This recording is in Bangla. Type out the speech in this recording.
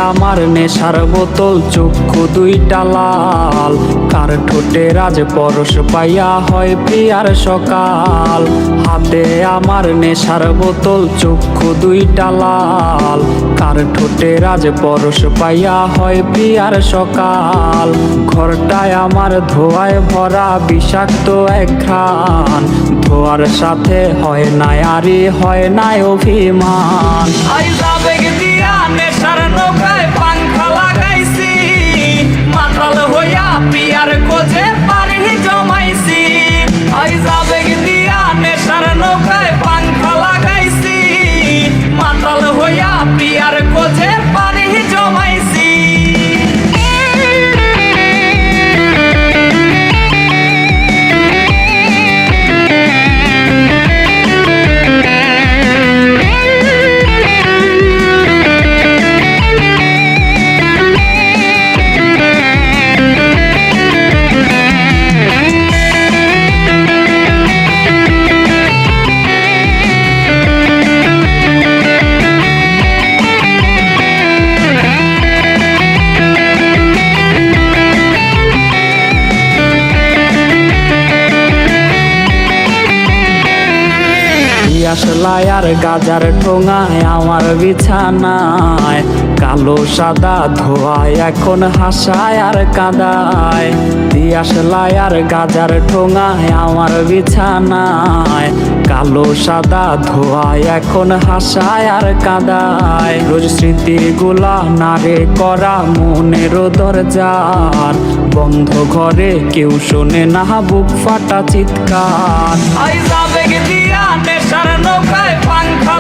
আমার নেশার বোতল, চক্ষু দুইটা লাল। কার ঠোঁটে রাজ পরশ পাইয়া হয় প্রিয়ার সকাল। হাতে আমার নেশার বোতল, চক্ষু দুইটা লাল। কার ঠোঁটে রাজ পরশ পাইয়া হয় প্রিয়ার সকাল। ঘরটায় আমার ধোঁয়ায় ভরা বিষাক্ত এক ঘ্রাণ। ধোঁয়ার সাথে হয় না আরে হয় না অভিমান। আবেগ দিয়া নেশার নৌকায় পাংখা লাগাইছি, মাতাল হইয়া পিয়ার কোজে পানি জমাইছি। আবেগ দিয়া নেশার নৌকায় পাংখা লাগাইছি, মাতাল হইয়া পিয়ার কোজে পানি জমাইছি। আসলাই আর গাজার ঠোঙায় আমার বিছানায়, কালো সাদা ধোয়ায় এখন হাসায় আর কাঁদায়। দিয়াশলাই আর গাজার ঠোঙায় আমার বিছানায়, কালো সাদা ধোয়ায় এখন হাসায় আর কাঁদায়। রোজ স্মৃতিগুলা নারে করা মনের দরজার, বন্ধ ঘরে কেউ শোনে না বুক ফাটা চিৎকার। আবেগ দিয়া নেশার নৌকায় পাংখা